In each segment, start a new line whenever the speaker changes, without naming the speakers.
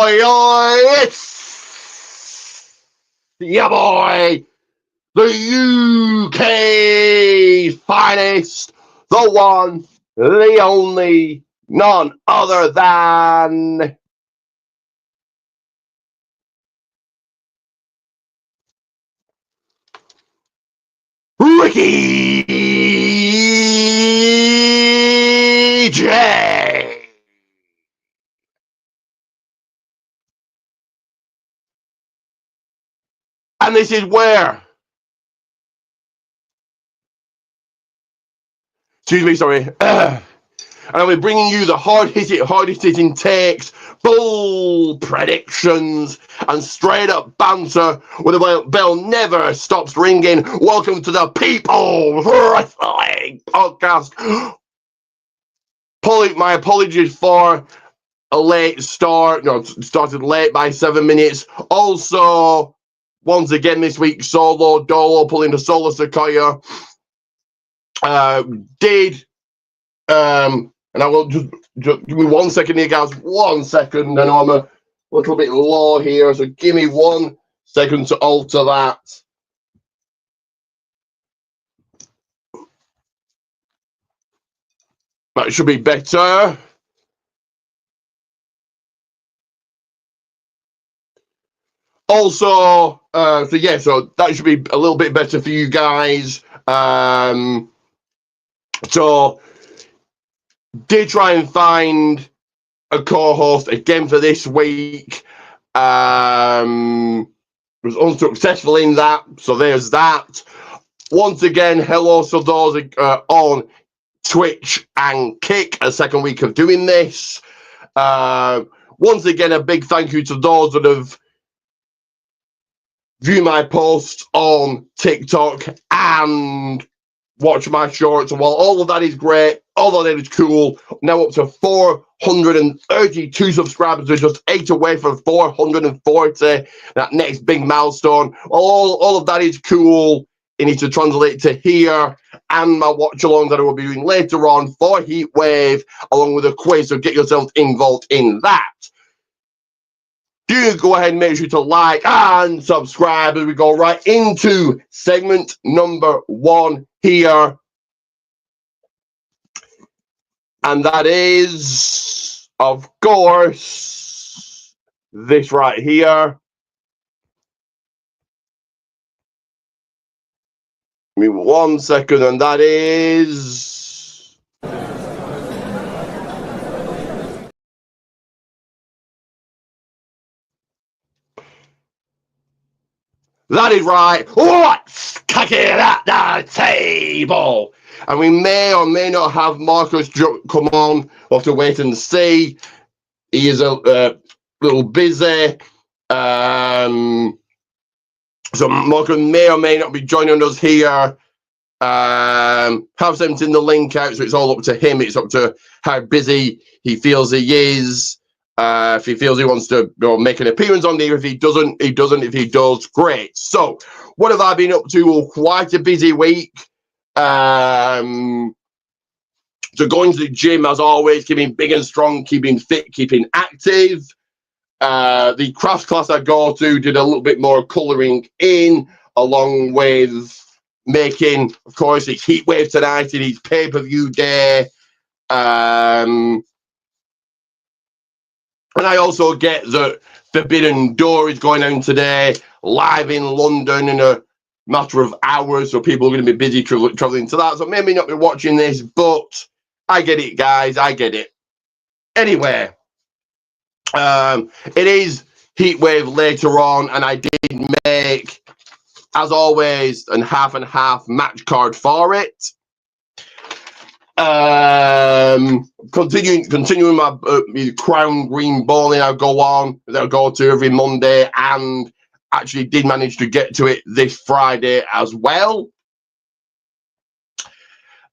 oi, oi, it's yeah, boy, the UK finest, the one, the only, none other than Ricky J. And this is where, excuse me, sorry, and I'll be bringing you the hardest hitting takes, bold predictions, and straight up banter where the bell never stops ringing. Welcome to the People's Wrestling Podcast. My apologies for a late start. No, started late by 7 minutes. Also, once again this week, Solo Dolo pulling the Solo Sequoia. And I will just give me 1 second here, guys. 1 second. I know I'm a little bit low here, so give me 1 second to alter that. That should be better. Also, so that should be a little bit better for you guys. So did try and find a co-host again for this week. Was unsuccessful in that, so there's that. Once again, hello to those on Twitch and Kick, a second week of doing this. Once again, a big thank you to those that have viewed my posts on TikTok and watch my shorts. And while all of that is great, all of that is cool, now up to 432 subscribers. We're just 8 away from 440, that next big milestone. All of that is cool. It needs to translate to here and my watch along that I will be doing later on for Heatwave, along with a quiz. So get yourself involved in that. Do go ahead and make sure to like and subscribe as we go right into segment number 1 here. And that is, of course, this right here. Give me 1 second, and that is... That is right. Let's kick it at the table. And we may or may not have Marcus come on. We'll have to wait and see. He is a little busy. So Marcus may or may not be joining us here. Have sent in the link out, so it's all up to him. It's up to how busy he feels he is. If he feels he wants to make an appearance on there, if he doesn't, he doesn't. If he does, great. So, what have I been up to? Well, quite a busy week. So going to the gym as always, keeping big and strong, keeping fit, keeping active. The crafts class I go to did a little bit more colouring in, along with making, of course, it's Heatwave tonight. It is pay-per-view day. And I also get that Forbidden Door is going on today, live in London in a matter of hours. So people are going to be busy traveling to that. So maybe not be watching this, but I get it, guys. I get it. Anyway, it is Heatwave later on, and I did make, as always, a half and half match card for it. Continuing my Crown Green bowling I go to every Monday, and actually did manage to get to it this Friday as well.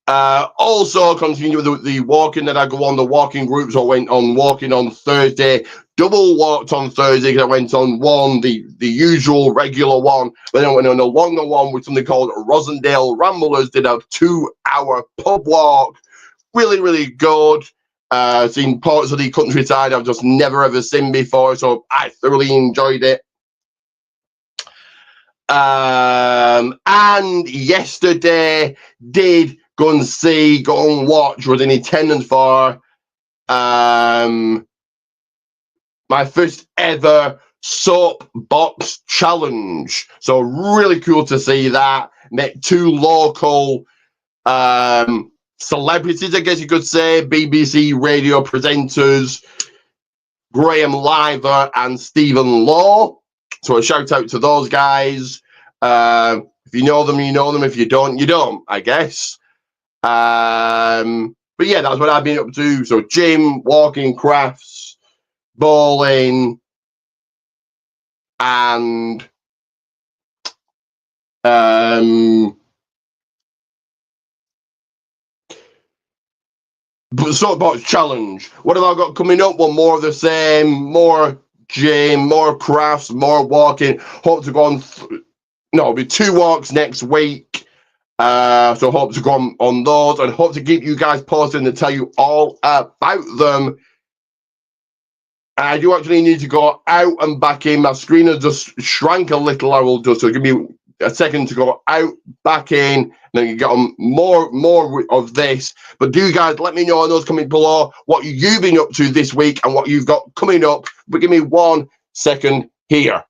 Also continue with the walking that I go on, the walking groups. I went on walking on Thursday, double walked on Thursday because I went on one, the usual regular one, then I went on a longer one with something called Rosendale Ramblers, did a 2-hour pub walk. Really, really good. seen parts of the countryside I've just never ever seen before, so I thoroughly enjoyed it. And yesterday did go and watch, was in attendance for my first ever soapbox challenge. So really cool to see that. Met two local celebrities, I guess you could say, BBC radio presenters, Graham Liver and Stephen Law. So a shout out to those guys. If you know them, you know them. If you don't, you don't, I guess. But yeah, that's what I've been up to. So gym, walking, crafts, bowling, and soapbox challenge. What have I got coming up? Well, more of the same, more gym, more crafts, more walking. Hope to go on. No, it'll be 2 walks next week. So hope to go on those and hope to keep you guys posted and tell you all about them. I do actually need to go out and back in. My screen has just shrank a little. I will just, so give me a second to go out, back in, and then you get on more of this. But do you guys let me know in those comments below what you've been up to this week and what you've got coming up. But give me 1 second here.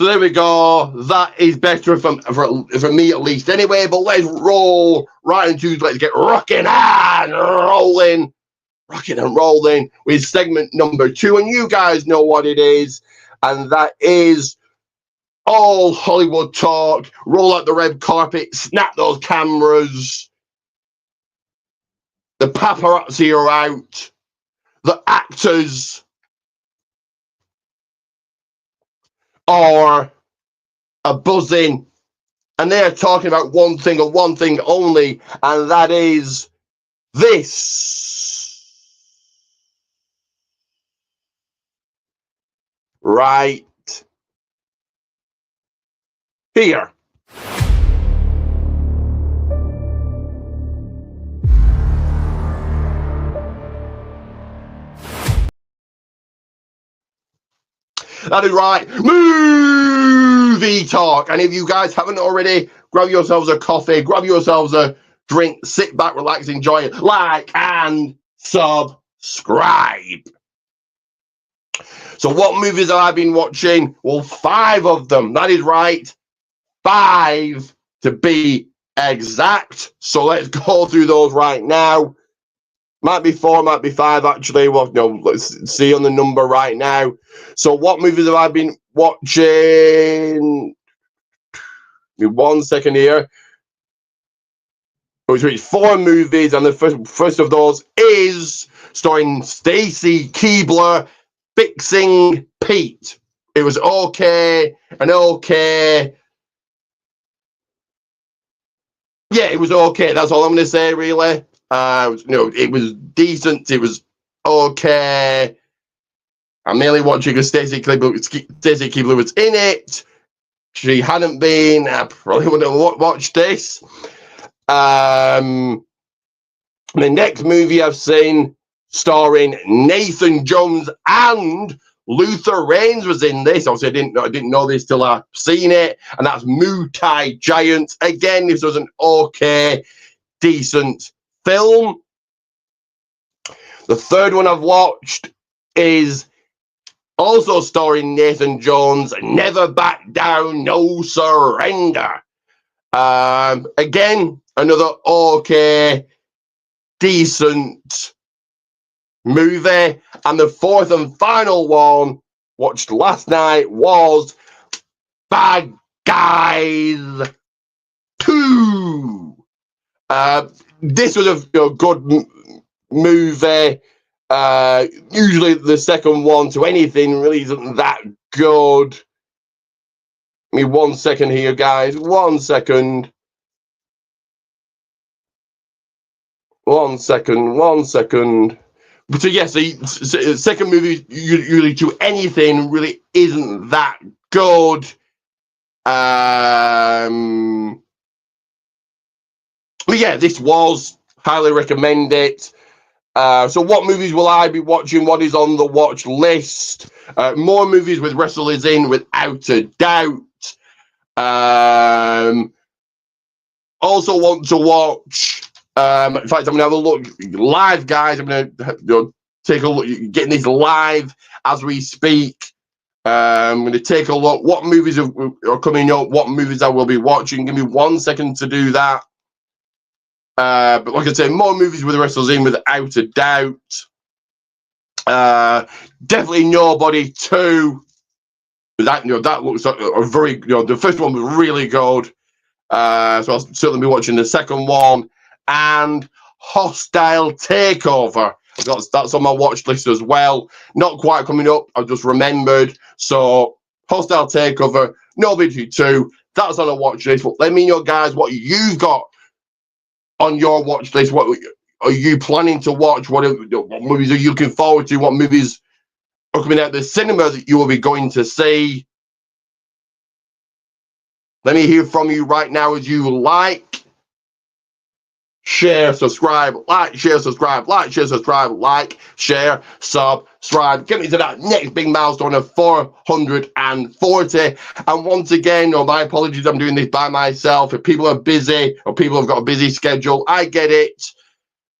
So there we go. That is better for me at least anyway. But let's roll right into, let's get rocking and rolling with segment number 2. And you guys know what it is. And that is all Hollywood talk. Roll out the red carpet, snap those cameras. The paparazzi are out. The actors are buzzing, and they're talking about one thing and one thing only, and that is this right here. That is right, movie talk. And if you guys haven't already, grab yourselves a coffee, grab yourselves a drink, sit back, relax, enjoy it, like and subscribe. So what movies have I been watching? Well, 5 of them. That is right, 5 to be exact. So let's go through those right now. Might be 4, might be 5 actually. Well, no, let's see on the number right now. So what movies have I been watching? Give me 1 second here. Which is 4 movies, and the first of those is starring Stacy Keibler, Fixing Pete. It was okay, and okay. Yeah, it was okay. That's all I'm going to say, really. It was decent. It was okay. I'm merely watching because Stacey Keibler was in it. She hadn't been. I probably wouldn't have watched this. The next movie I've seen, starring Nathan Jones and Luther Reigns, was in this. Obviously, I didn't know this till I seen it, and that's Muay Thai Giants. Again, this was an okay, decent film. The third one I've watched is also starring Nathan Jones, Never Back Down, No Surrender. Again, another okay, decent movie. And the fourth and final one, watched last night, was Bad Guys 2. This was a good movie. Usually the second one to anything really isn't that good. Give me 1 second here, guys. 1 second. 1 second. 1 second. So yes, the second movie usually to anything really isn't that good. But yeah, this was highly recommend it. So what movies will I be watching? What is on the watch list? More movies with wrestlers in, without a doubt. Also want to watch. In fact, I'm going to have a look live, guys. I'm going to take a look, getting this live as we speak. I'm going to take a look. What movies are coming up? What movies I will be watching? Give me 1 second to do that. But like I say, more movies with the wrestlers in, without a doubt. Definitely Nobody 2. That looks like a very, the first one was really good. So I'll certainly be watching the second one. And Hostile Takeover. That's on my watch list as well. Not quite coming up. I've just remembered. So Hostile Takeover, Nobody 2. That's on a watch list. But let me know, guys, what you've got on your watch list. What are you planning to watch? What movies are you looking forward to? What movies are coming out the cinema that you will be going to see? Let me hear from you right now as you like, share, subscribe, like, share, subscribe, like, share, subscribe, like, share, subscribe. Get me to that next big milestone of 440. And once again, my apologies, I'm doing this by myself. If people are busy or people have got a busy schedule, I get it.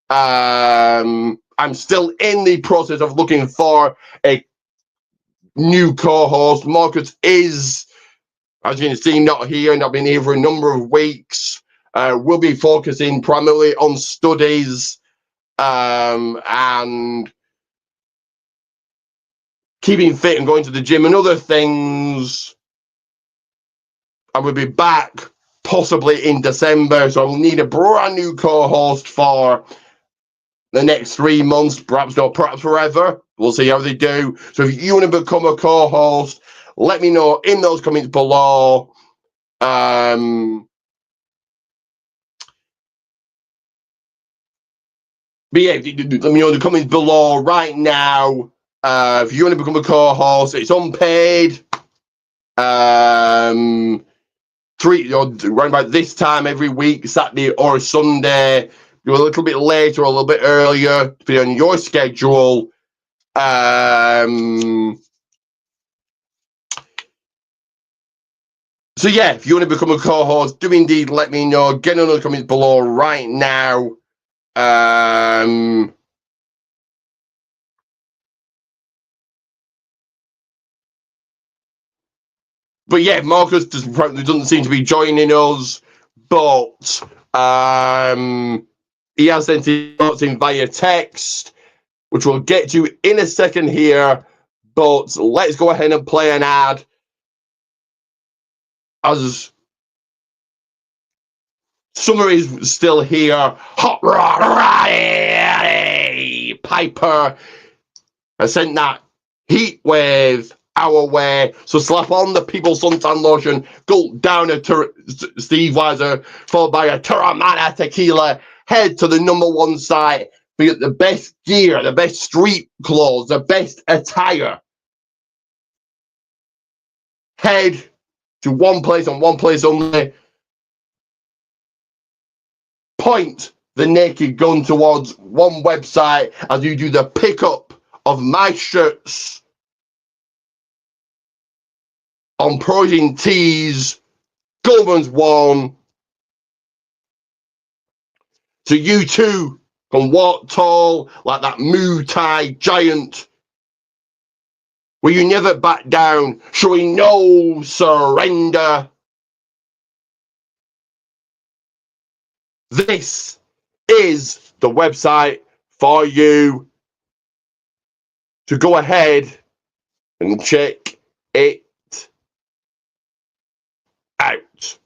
I'm still in the process of looking for a new co-host. Marcus is, as you can see, not here, and I've been here for a number of weeks. We'll be focusing primarily on studies and keeping fit and going to the gym and other things. I will be back possibly in December, so I'll need a brand new co-host for the next 3 months, perhaps not, perhaps forever. We'll see how they do. So if you want to become a co-host, let me know in those comments below. But yeah, let me know in the comments below right now. If you want to become a co-host, it's unpaid. Around about this time every week, Saturday or Sunday. Do a little bit later or a little bit earlier, depending on your schedule. So yeah, if you want to become a co-host, do indeed let me know. Get in the comments below right now. But yeah, Marcus doesn't seem to be joining us, but he has sent his thoughts in via text, which we'll get to in a second here. But let's go ahead and play an ad as summer is still here. Hot Rod Piper has sent that Heatwave our way. So slap on the People Suntan lotion, gulp down a Steve Weiser, followed by a Terramana tequila. Head to the #1 site. We get the best gear, the best street clothes, the best attire. Head to one place and one place only. Point the naked gun towards one website as you do the pickup of my shirts on Protein Tees, Goldman's One. So you too can walk tall like that Muay Thai giant, where you never back down, showing no surrender. This is the website for you to go ahead and check it out.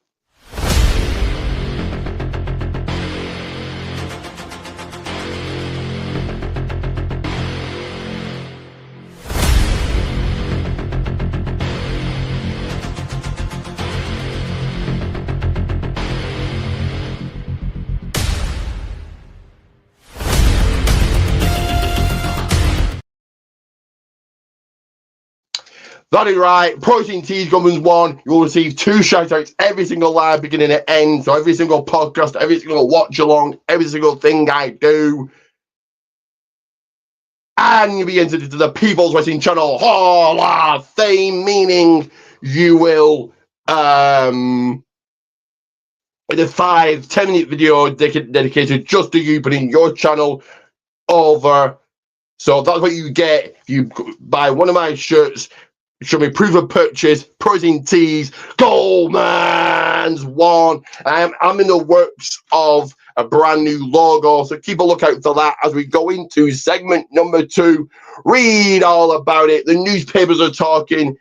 That is right. Protein Teas Gummins 1. You will receive 2 shoutouts every single live, beginning and end. So every single podcast, every single watch along, every single thing I do. And you'll be entered into the People's Wrestling Channel Hall of Fame, meaning you will in a 5-10 minute video dedicated just to you putting your channel over. So that's what you get if you buy one of my shirts. Show me proof of purchase, Protein Teas, Goldman's 1. I'm in the works of a brand new logo, so keep a lookout for that as we go into segment number 2. Read all about it. The newspapers are talking.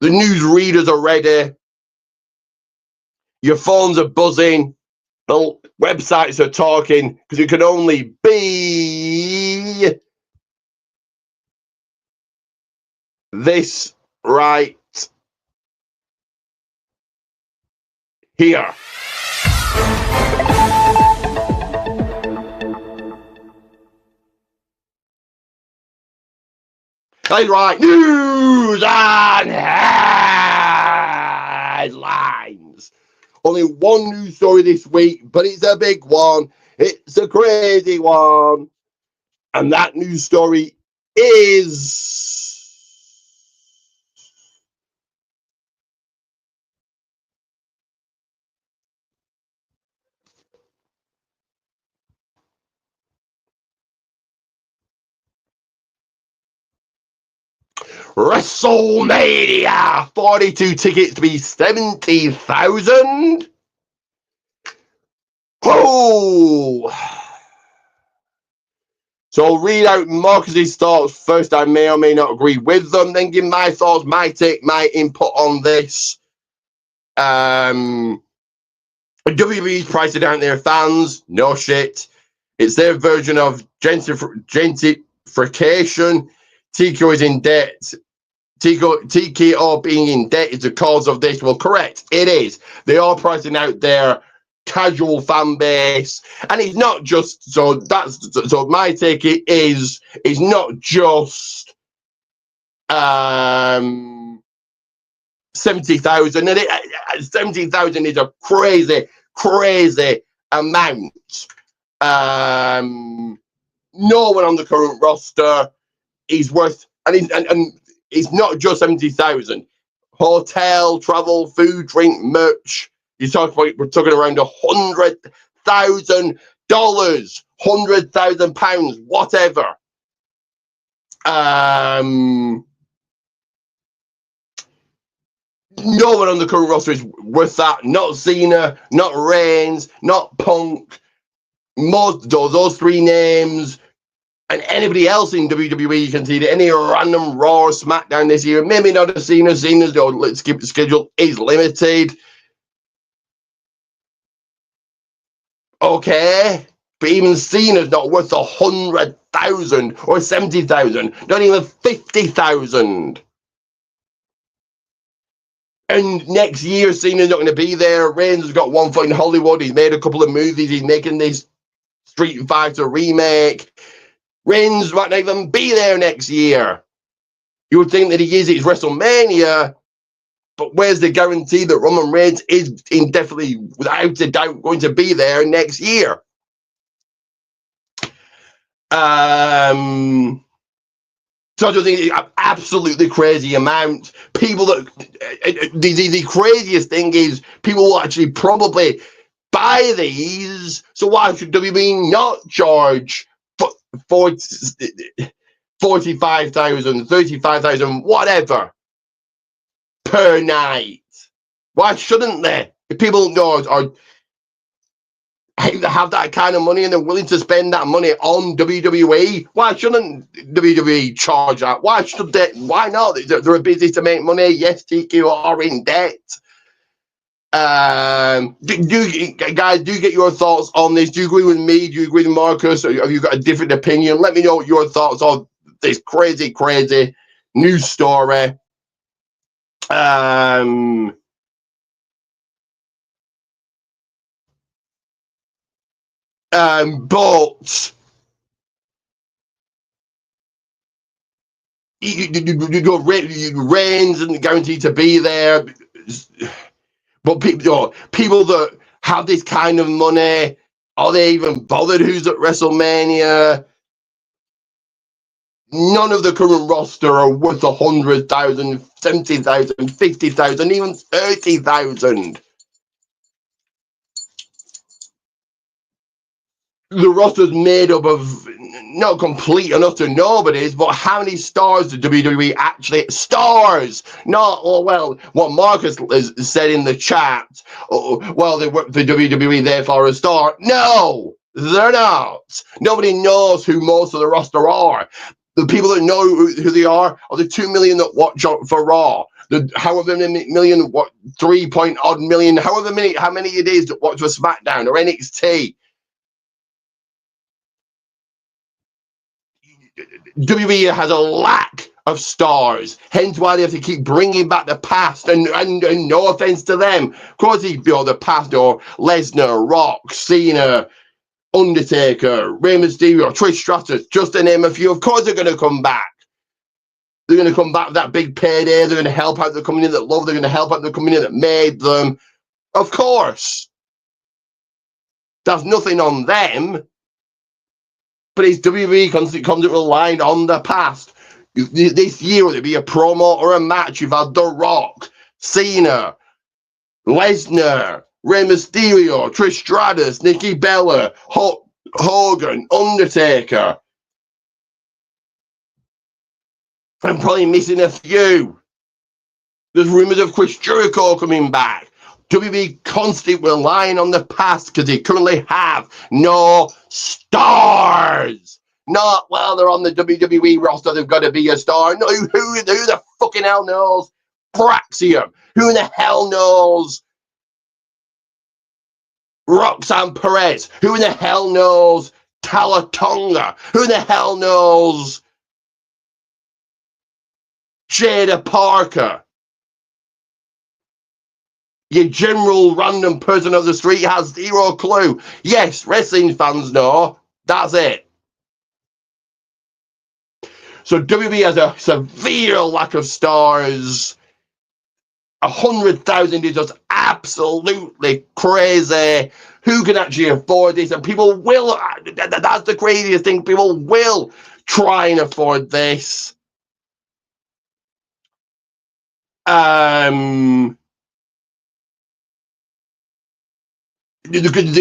The news readers are ready. Your phones are buzzing. The websites are talking, because it can only be this right here. That's right, news and headlines. Only one news story this week, but it's a big one. It's a crazy one. And that news story is Wrestlemania. 42 tickets to be 70,000. Oh! So I'll read out Marcus's thoughts first. I may or may not agree with them, then give my thoughts, my take, my input on this. WWE's priced it down to their fans. No shit. It's their version of gentrification. TKO is in debt. TKO being in debt is the cause of this. Well, correct. It is. They are pricing out their casual fan base, and it's not just so. My take is it's not just 70,000, and 70,000 is a crazy amount. No one on the current roster is worth, and it's not just 70,000. Hotel, travel, food, drink, merch. We're talking around $100,000, £100,000, whatever. No one on the current roster is worth that. Not Cena, not Reigns, not Punk. Most those 3 names, and anybody else in WWE you can see that any random Raw or SmackDown this year, maybe not a Cena's let's keep the schedule is limited. Okay, but even Cena's not worth 100,000 or 70,000, not even 50,000. And next year, Cena's not going to be there. Reigns has got one foot in Hollywood. He's made a couple of movies. He's making this Street Fighter remake. Reigns might not even be there next year. You would think that he is at WrestleMania, but where's the guarantee that Roman Reigns is indefinitely, without a doubt, going to be there next year? So I just think it's an absolutely crazy amount. People that the craziest thing is people will actually probably buy these. So why should WWE not charge 45,000, 35,000, whatever per night? Why shouldn't they? If people are have that kind of money and they're willing to spend that money on WWE, why shouldn't WWE charge that? Why should they? Why not? They're a business to make money. Yes, TQ are in debt. Guys, do get your thoughts on this. Do you agree with me? Do you agree with Marcus? Or have you got a different opinion? Let me know what your thoughts on this crazy news story. But Reigns isn't guaranteed to be there, but people that have this kind of money, are they even bothered who's at WrestleMania? None of the current roster are worth 100,000, 70,000, 50,000, even 30,000. The roster's made up of not complete and utter nobodies, but how many stars did WWE actually stars? Not what Marcus has said in the chat. Well, they work for WWE, therefore a star. No, they're not. Nobody knows who most of the roster are. The people that know who they are the 2 million that watch for Raw. The however many million, 3 million, how many it is that watch for SmackDown or NXT. WWE has a lack of stars, hence why they have to keep bringing back the past. And no offense to them, of course, the past, or Lesnar, Rock, Cena, Undertaker, Rey Mysterio, Trish Stratus, just to name a few. Of course, they're going to come back. They're going to come back with that big payday. They're going to help out the company that love. They're going to help out the company that made them. Of course, that's nothing on them. But it's WWE comes relying on the past. This year, would it be a promo or a match? You've had The Rock, Cena, Lesnar, Rey Mysterio, Trish Stratus, Nikki Bella, Hogan, Undertaker. I'm probably missing a few. There's rumors of Chris Jericho coming back. WWE constantly relying on the past because they currently have no stars. Not, they're on the WWE roster, they've got to be a star. No, who the fucking hell knows Braxium? Who the hell knows Roxanne Perez? Who the hell knows Talatonga? Who the hell knows Jada Parker? Your general random person of the street has zero clue. Yes, wrestling fans know. That's it. So WWE has a severe lack of stars. 100,000 is just absolutely crazy. Who can actually afford this? And people will, that's the craziest thing, people will try and afford this.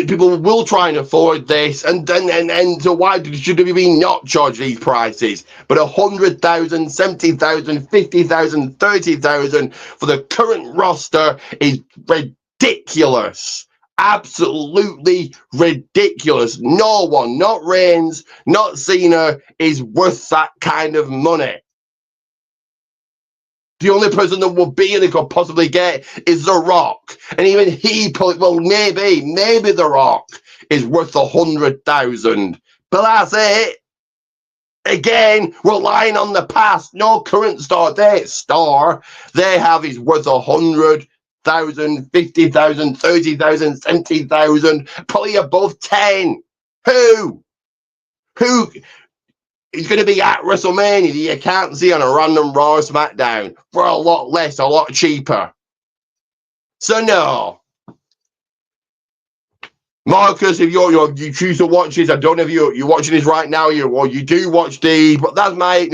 People will try and afford this, and so why should we not charge these prices? But 100,000, 70,000, 50,000, 30,000 for the current roster is ridiculous. Absolutely ridiculous. No one, not Reigns, not Cena, is worth that kind of money. The only person that will be and they could possibly get is The Rock. And even he probably, maybe The Rock is worth 100,000. But that's it. Again, relying on the past. No current star. Their star they have is worth 100,000, 50,000, 30,000, 70,000, probably above 10. Who? He's going to be at WrestleMania that you can't see on a random Raw or SmackDown for a lot less, a lot cheaper. So no. Marcus, if you choose to watch this, I don't know if you're watching this right now, or you do watch these, but that's my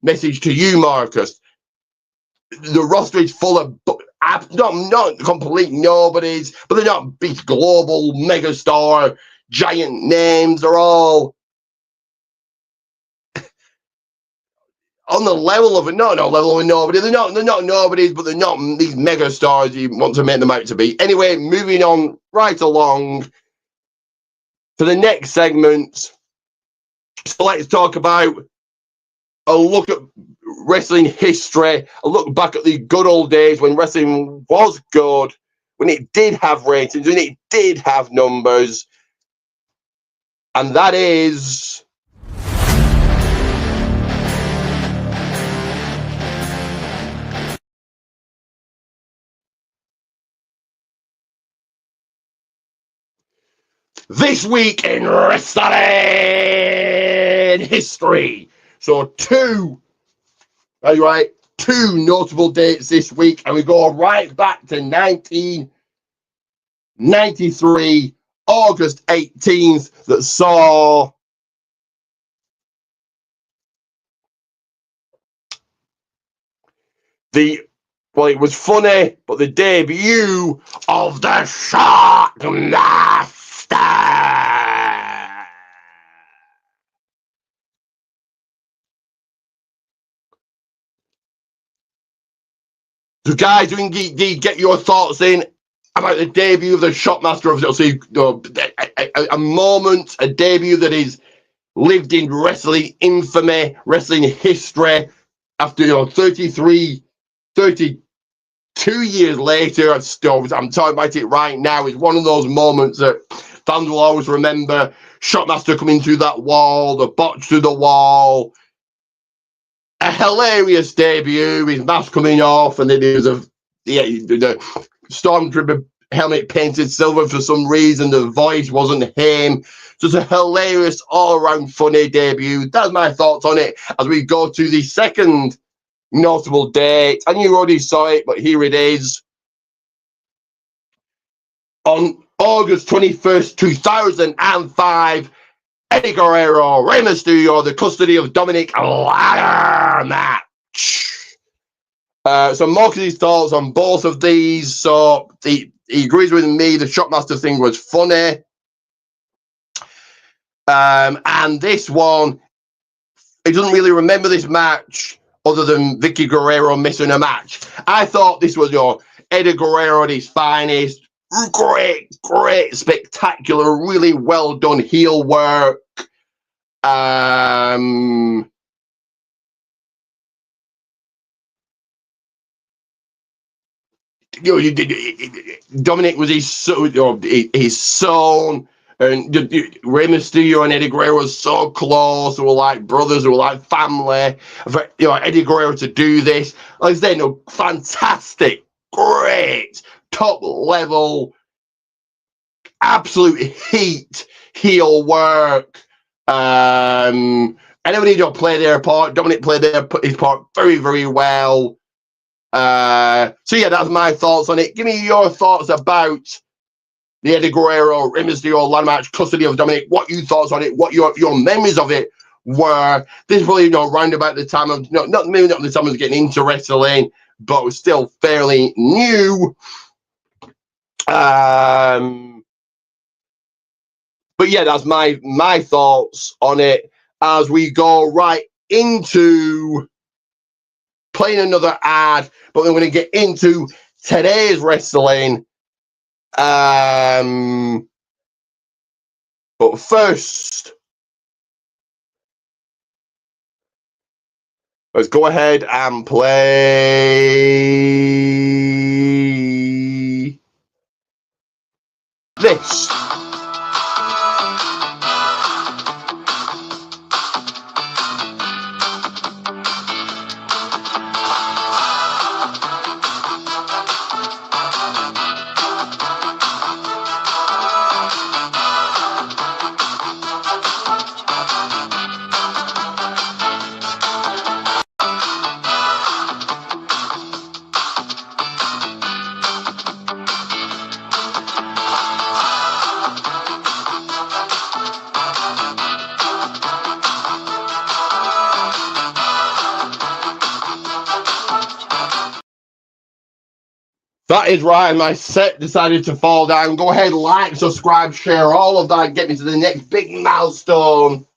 message to you, Marcus. The roster is full of not complete nobodies, but they're not big global megastar giant names. They're all on the level of nobody. They're not nobodies, but they're not these mega stars you want to make them out to be. Anyway, moving on right along to the next segment. So let's talk about a look at wrestling history, a look back at the good old days when wrestling was good, when it did have ratings, when it did have numbers. And that is This Week in Wrestling History. So two notable dates this week, and we go right back to 1993, August 18th, that saw it was funny, but the debut of the Shockmaster. So, guys, you can get your thoughts in about the debut of the Shockmaster of a moment, a debut that is lived in wrestling infamy, wrestling history. After 32 years later, I'm talking about it right now. It's one of those moments that fans will always remember. Shockmaster coming through that wall, the botch through the wall. A hilarious debut, his mask coming off, and then there's the Stormtrooper helmet painted silver for some reason. The voice wasn't him. Just a hilarious, all-around funny debut. That's my thoughts on it as we go to the second notable date. And you already saw it, but here it is. On August 21st, 2005, Eddie Guerrero, Rey Mysterio, the custody of Dominic ladder match. So Marcus's thoughts on both of these. So he agrees with me. The Shockmaster thing was funny. And this one, he doesn't really remember this match other than Vicky Guerrero missing a match. I thought this was Eddie Guerrero at his finest. Great, spectacular, really well done heel work. Dominic was his son, and Rey Mysterio and Eddie Guerrero were so close. They were like brothers, they were like family. For Eddie Guerrero to do this, like I said, fantastic, great, top level, absolute heat heel work. Everybody play their part. Dominic played his part very, very well. So yeah, that's my thoughts on it. Give me your thoughts about the Eddie Guerrero, Rey Mysterio ladder match, custody of Dominic. What you thoughts on it? What your memories of it were? This is probably round about the time of not the time I was getting into wrestling, but it was still fairly new. But yeah, that's my thoughts on it as we go right into playing another ad, but we're going to get into today's wrestling. But first, let's go ahead and play this. That is right. My set decided to fall down. Go ahead, like, subscribe, share, all of that. Get me to the next big milestone.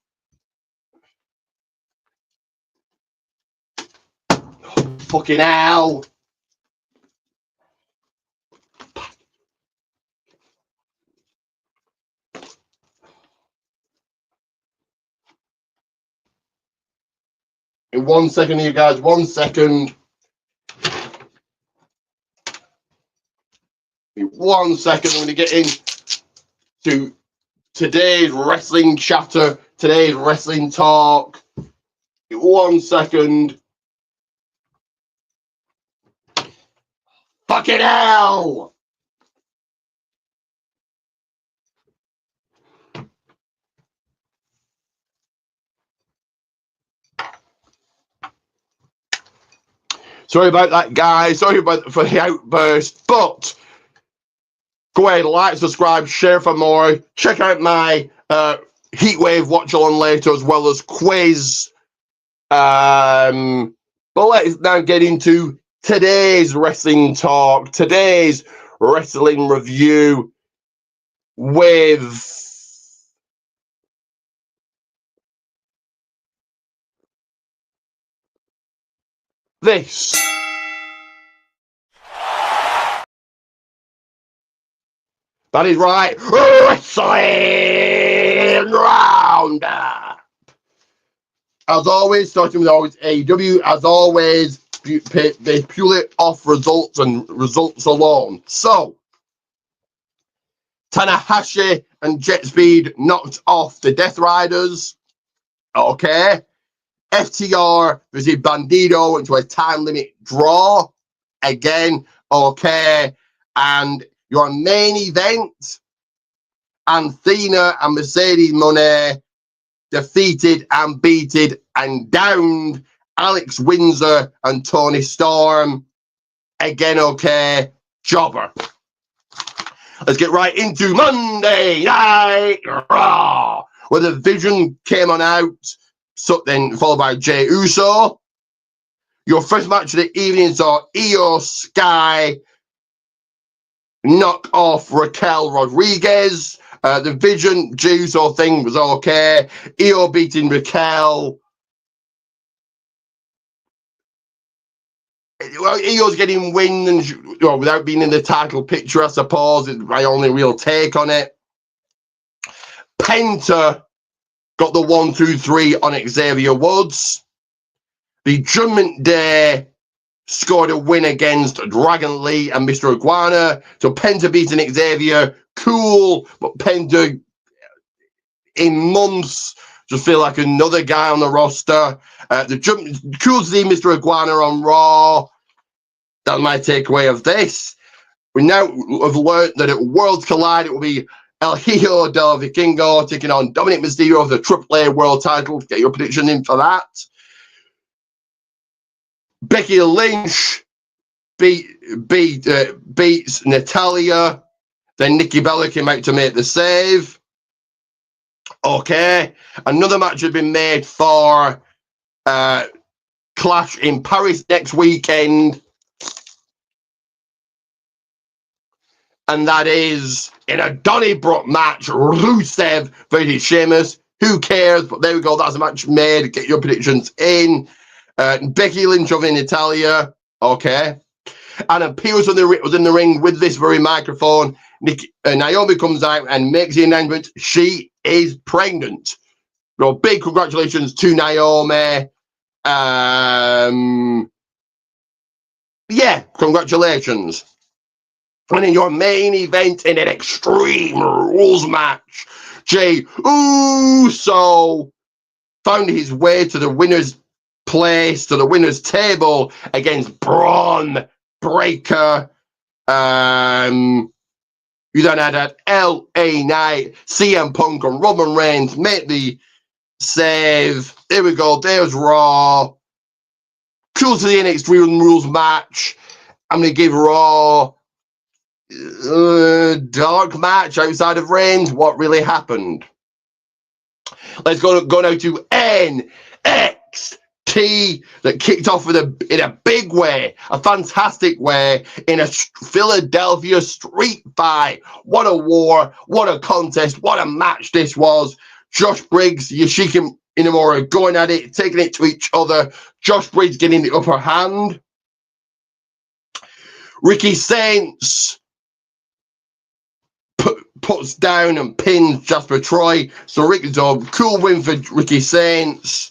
Oh, fucking hell. In 1 second here, guys. 1 second. In 1 second, I'm going to get into today's wrestling chatter, today's wrestling talk. In 1 second. Fucking hell! Sorry about that, guys. Sorry for the outburst, but go ahead, like, subscribe, share for more. Check out my Heatwave watch along later, as well as quiz. But let's now get into today's wrestling talk, today's wrestling review with this. That is right, Wrestling Roundup. As always, starting with always AEW, as always, they purely off results and results alone. So, Tanahashi and Jet Speed knocked off the Death Riders. Okay. FTR versus Bandido into a time limit draw. Again, okay. And your main event, Athena and Mercedes Moné defeated and beated and downed Alex Windsor and Tony Storm. Again, okay. Jobber. Let's get right into Monday Night Raw, where the Vision came on out, so then followed by Jey Uso. Your first match of the evening saw Io Sky knock off Raquel Rodriguez. The Vision Jey Uso thing was okay. Io beating Raquel. Well, Io's getting win and without being in the title picture, I suppose. It's my only real take on it. Penta got the 1-2-3 on Xavier Woods. The Judgment Day scored a win against Dragon Lee and Mr. Iguana. So Penta beating Xavier, cool, but Penta in months just feel like another guy on the roster. Cool to see Mr. Iguana on Raw. That's my takeaway of this. We now have learned that at Worlds Collide, it will be El Hijo del Vikingo taking on Dominic Mysterio of the AAA World title. Get your prediction in for that. Becky Lynch beats Natalia. Then Nikki Bella came out to make the save. Okay. Another match had been made for Clash in Paris next weekend. And that is in a Donnybrook match, Rusev versus Sheamus. Who cares? But there we go. That's a match made. Get your predictions in. Becky Lynch of Natalia. Okay. Anna Pierce was in the ring with this very microphone. Naomi comes out and makes the announcement she is pregnant. So big congratulations to Naomi. Yeah, congratulations. And in your main event in an Extreme Rules match, Jey Uso found his way to the winner's place, to the winner's table against Braun Breaker. You then had an LA Knight, CM Punk and Roman Reigns make the save. There we go. There's Raw. Cool to the Extreme Rules match. I'm going to give Raw dark match outside of Reigns. What really happened? Let's go now to NXT that kicked off with in a big way, a fantastic way, in a Philadelphia street fight. What a war, what a contest, what a match this was. Josh Briggs, Yoshiki Inamura going at it, taking it to each other. Josh Briggs getting the upper hand. Ricky Saints puts down and pins Jasper Troy. So cool win for Ricky Saints.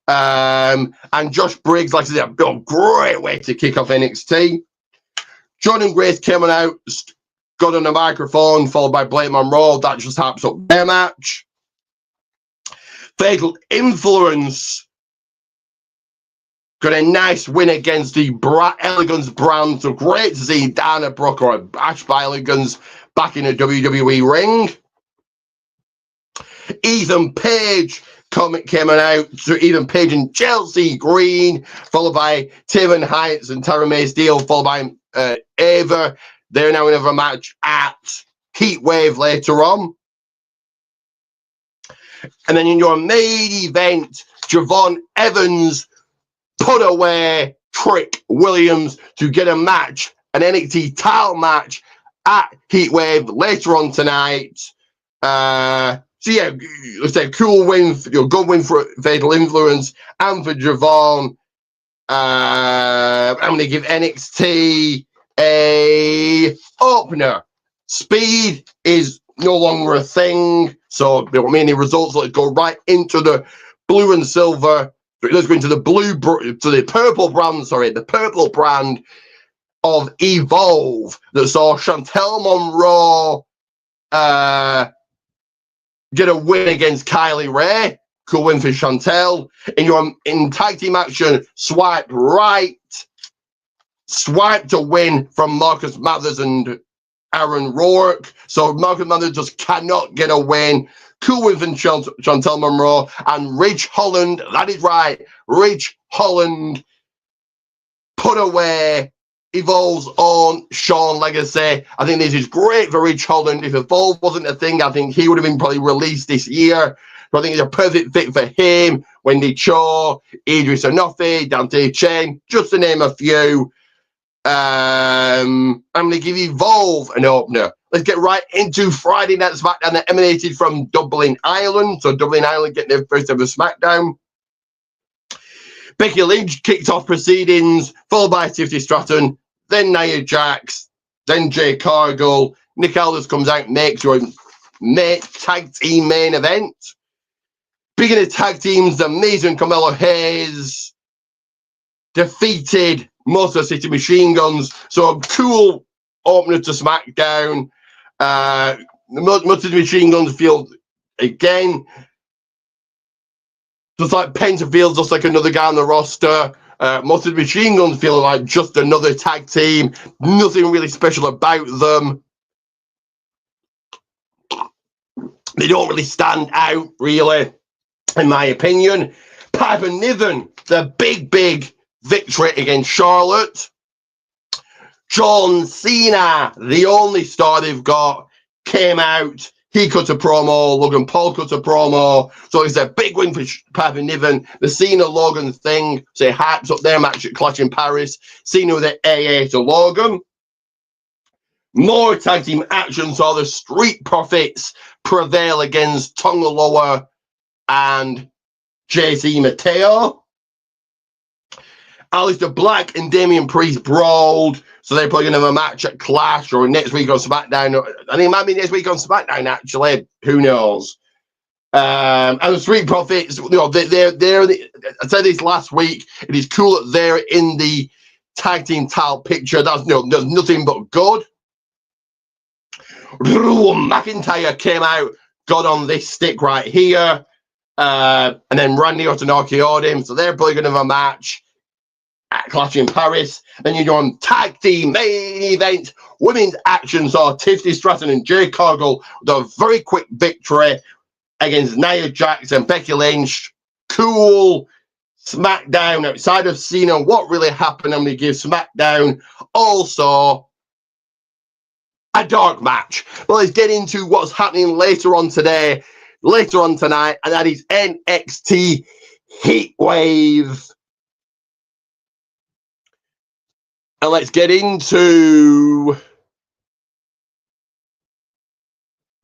And Josh Briggs, like I said, a great way to kick off NXT. Jordan Grace came on out, got on the microphone, followed by Blake Monroe. That just haps up their match. Fatal Influence got a nice win against the Elegance brand. So great to see Dana Brooke or Ash by Elegance back in a WWE ring. Ethan Page came out to Ethan Page and Chelsea Green, followed by Taven Heights and Tara May Steele, followed by Ava. They're now in a match at Heatwave later on. And then in your main event, Javon Evans put away Trick Williams to get a match, an NXT title match at Heatwave later on tonight. So yeah, let's say cool win, good win for Fatal Influence and for Javon. I'm going to give NXT a opener. Speed is no longer a thing, so there won't be any results. Let's go right into the blue and silver. Let's go into the the purple brand. Sorry, the purple brand of Evolve that saw Chantel Monroe get a win against Kylie Ray. Cool win for Chantel. In tag team action, Swipe Right. Swipe to win from Marcus Mathers and Aaron Rourke. So Marcus Mathers just cannot get a win. Cool win from Chantel Monroe. And Ridge Holland, that is right, Ridge Holland put away Evolve's own Sean Legacy. I think this is great for Ridge Holland. If Evolve wasn't a thing, I think he would have been probably released this year. So I think it's a perfect fit for him. Wendy Cho, Idris Anofi, Dante Chen, just to name a few. I'm going to give Evolve an opener. Let's get right into Friday Night SmackDown that emanated from Dublin, Ireland. So Dublin, Ireland getting their first ever SmackDown. Becky Lynch kicked off proceedings, followed by Tiffany Stratton, then Nia Jax, then Jay Cargill. Nick Aldis comes out, makes your tag team main event. Speaking of tag teams, the Miz and Carmelo Hayes defeated Motor City Machine Guns. So a cool opener to SmackDown. The Motor City Machine Guns feel, again, just like Penta feels just like another guy on the roster. Most of the Machine Guns feel like just another tag team. Nothing really special about them. They don't really stand out, really, in my opinion. Piper Niven, the big victory against Charlotte. John Cena, the only star they've got, came out. He cut a promo. Logan Paul cut a promo. So it's a big win for Piper Niven. The Cena-Logan thing, so it hypes up their match at Clash in Paris. Cena with the AA to Logan. More tag team action saw the Street Profits prevail against Tonga Loa and JC Mateo. Aleister Black and Damian Priest brawled, so they're probably going to have a match at Clash or next week on SmackDown. I think it might be next week on SmackDown, actually. Who knows? And the Street Profits, you know, I said this last week. It is cool that they're in the tag team title picture. That's there's nothing but good. Drew McIntyre came out, got on this stick right here, and then Randy Orton RKO'd him, so they're probably going to have a match at Clash in Paris. Then you go on tag team main event, women's action saw Tiffany Stratton and Jay Cargill with a very quick victory against Nia Jax and Becky Lynch. Cool SmackDown outside of Cena. What really happened? I'm going to give SmackDown also a dark match. Well, let's get into what's happening later on tonight, and that is NXT Heatwave. And let's get into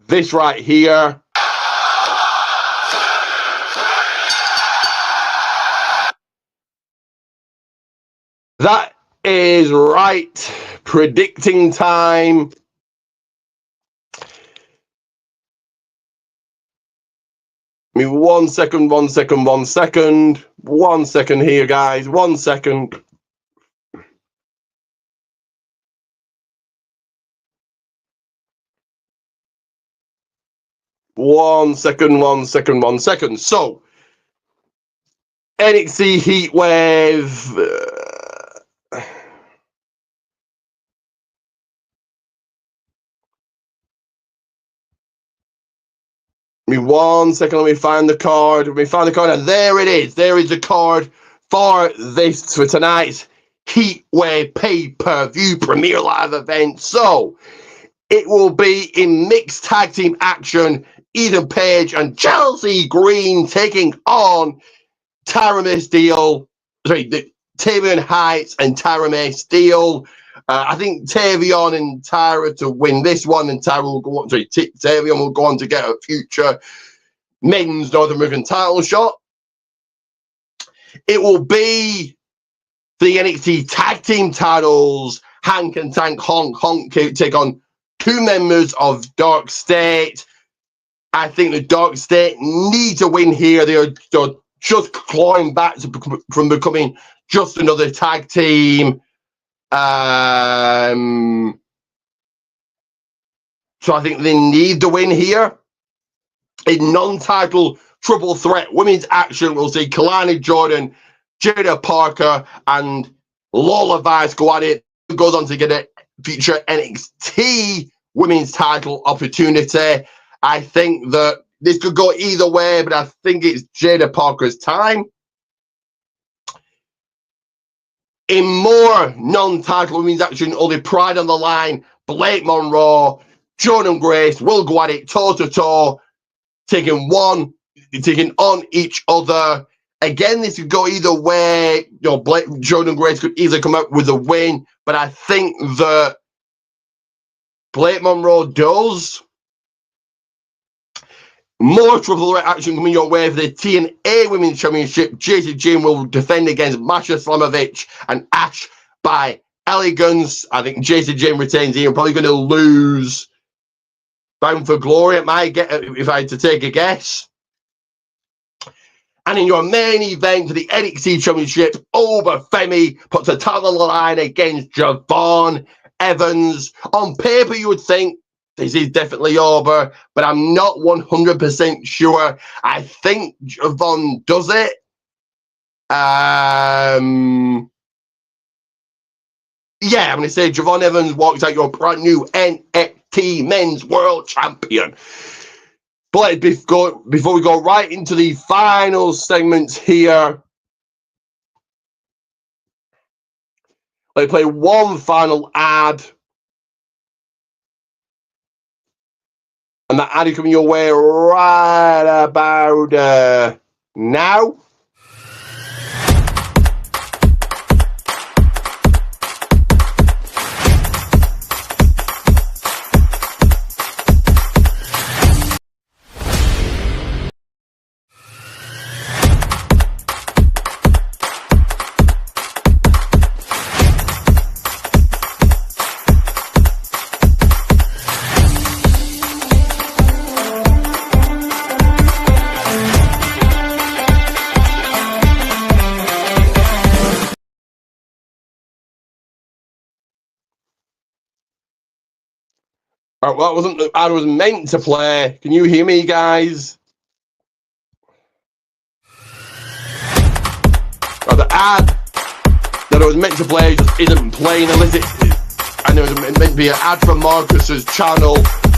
this right here. That is right. Predicting time. I mean, 1 second. 1 second here, guys. 1 second. One second. So, NXT Heatwave. Give me 1 second, let me find the card. Let me find the card, and there it is. There is the card for tonight's Heatwave pay-per-view premiere live event. So it will be in mixed tag team action. Ethan Page and Chelsea Green taking on Tavion Heights and Tyra Steele. I think Tavion and Tyra to win this one, and Tyra will go on. Tavion will go on to get a future men's North American title shot. It will be the NXT tag team titles. Hank and Tank Honk take on 2 members of Dark State. I think the Dark State need to win here. They're just clawing back from becoming just another tag team. So I think they need the win here. In non-title triple threat women's action, we'll see Kalani Jordan, Jada Parker, and Lola Vice go at it. Who goes on to get a future NXT women's title opportunity. I think that this could go either way, but I think it's Jada Parker's time. In more non-title women's action, only Pride on the line, Blake Monroe, Jordan Grace will go at it toe-to-toe, taking on each other. Again, this could go either way. Jordan Grace could easily come out with a win, but I think that Blake Monroe does. More triple threat action coming your way for the TNA Women's Championship. JC Jane will defend against Masha Slamovich and Ash by elegance. I think JC Jane retains here. Probably going to lose Bound for Glory. It might get, if I had to take a guess. And in your main event for the NXT Championship, Oba Femi puts a title on the line against Javon Evans. On paper, you would think this is definitely over, but I'm not 100% sure. I think Javon does it. Yeah, I'm going to say Javon Evans walks out your brand new NXT Men's World Champion. But before we go right into the final segments here, let's play one final ad. And that ad is coming your way right about now. All right, well, that wasn't the ad I was meant to play. Can you hear me, guys? The ad that I was meant to play just isn't playing unless and it was meant to be an ad from Marcus's channel,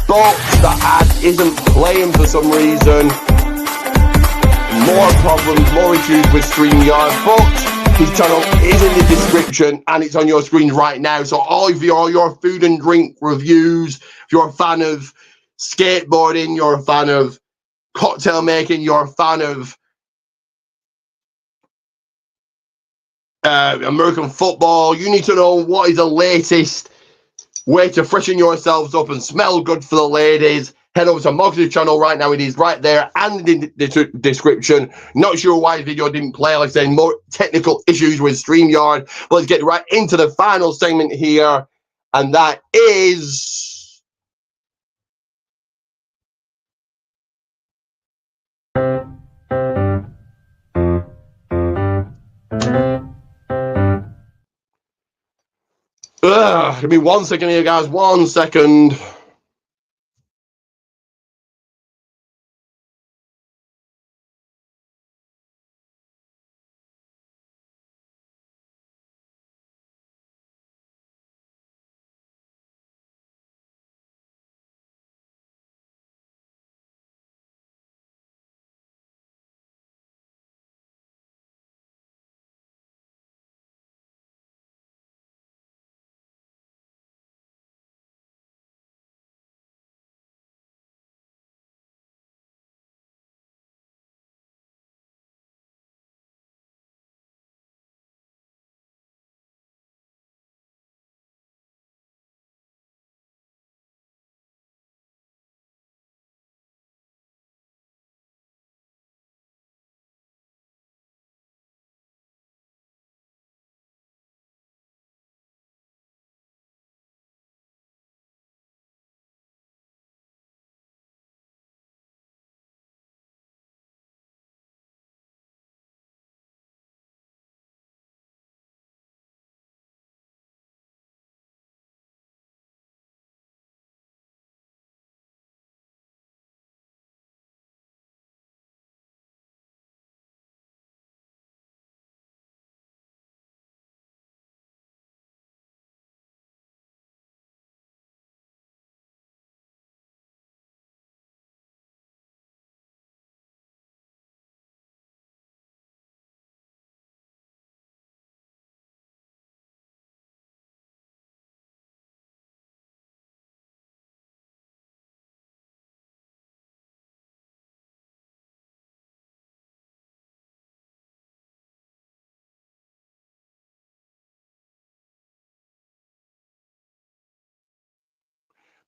but the ad isn't playing for some reason. More problems, more issues with StreamYard, but his channel is in the description and it's on your screen right now. So all your food and drink reviews, if you're a fan of skateboarding, you're a fan of cocktail making, you're a fan of American football, you need to know what is the latest way to freshen yourselves up and smell good for the ladies. Head over to Marcus's channel right now. It is right there and in the description. Not sure why the video didn't play. Like I said, more technical issues with StreamYard. But let's get right into the final segment here. And that is... Give me 1 second here, guys. 1 second.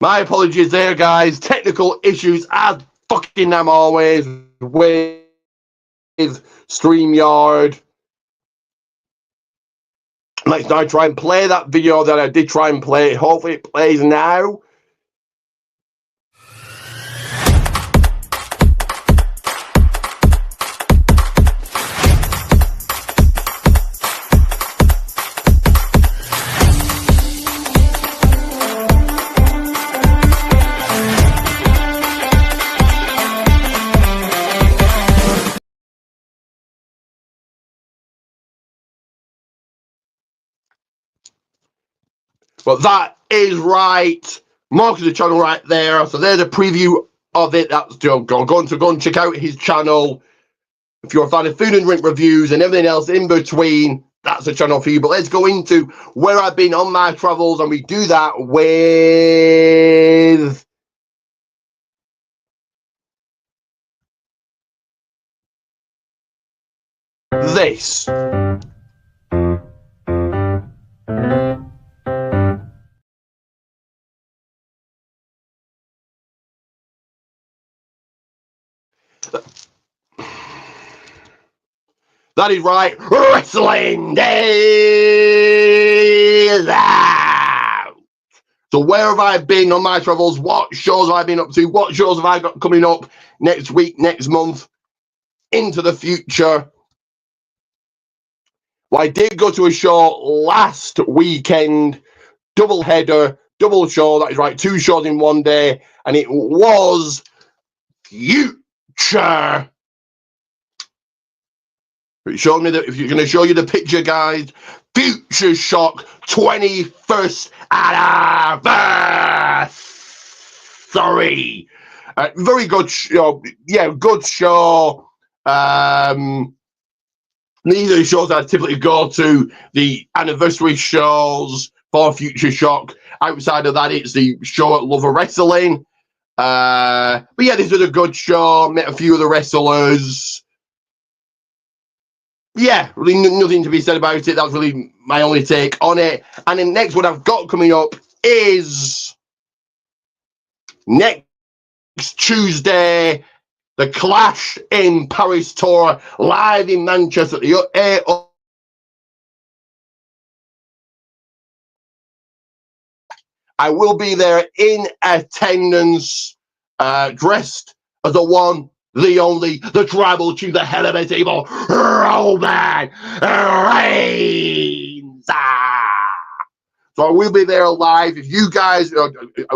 My apologies there, guys. Technical issues as fucking am always with StreamYard. Let's now try and play that video that I did try and play. Hopefully it plays now. But that is right. Mark is the channel right there. So there's a preview of it. That's go and check out his channel. If you're a fan of food and drink reviews and everything else in between, that's a channel for you. But let's go into where I've been on my travels, and we do that with this. That is right. Wrestling Days Out. So where have I been on my travels? What shows have I been up to? What shows have I got coming up next week, next month, into the future? Well, I did go to a show last weekend, double header, double show. That is right, 2 shows in one day, and it was Future. It showed me that if you're going to show you the picture, guys, Future Shock 21st anniversary. Very good show. Yeah, good show. These are the shows I typically go to, the anniversary shows for Future Shock. Outside of that, it's the show at Love of Wrestling. But yeah, this was a good show. Met a few of the wrestlers. Yeah, really nothing to be said about it. That's really my only take on it. And then next, what I've got coming up is next Tuesday, the Clash in Paris tour, live in Manchester at the I will be there in attendance, dressed as the one, the only, the tribal chief, the hell of a table, Roman Reigns. So I will be there live. If you guys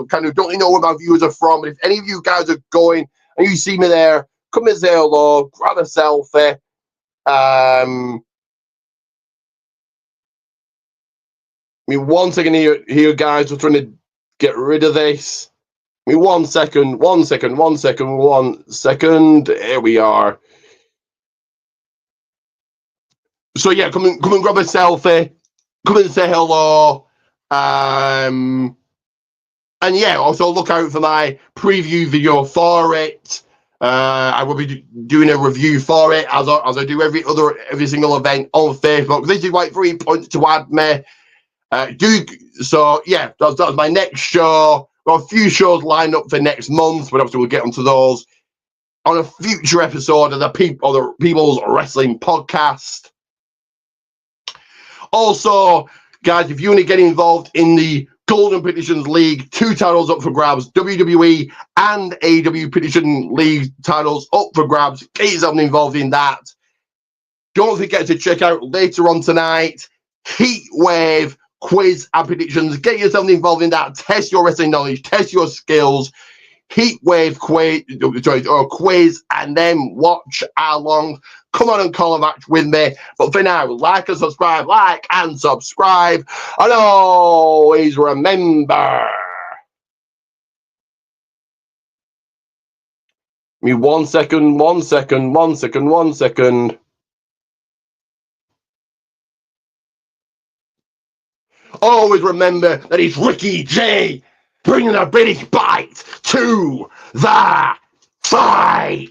kind of don't know where my viewers are from, but if any of you guys are going and you see me there, come and say hello, grab a selfie. One second here, guys. We're trying to get rid of this. 1 second. Here we are. So yeah, come and grab a selfie. Come and say hello. And yeah, also look out for my preview video for it. I will be doing a review for it as I do every single event on Facebook. This is like 3 points to add me. So yeah, that's my next show. Got a few shows lined up for next month, but obviously we'll get onto those on a future episode of the People's Wrestling Podcast. Also, guys, if you want to get involved in the Golden Petitions League, 2 titles up for grabs, WWE and AEW Petition League titles up for grabs. Get yourself involved in that. Don't forget to check out later on tonight, Heatwave quiz and predictions. Get yourself involved in that. Test your wrestling knowledge, test your skills. Heatwave quiz, and then watch along. Come on and call a match with me. But for now, like and subscribe, and always remember. Me 1 second. Always remember that it's Ricky J bringing the British bite to the fight.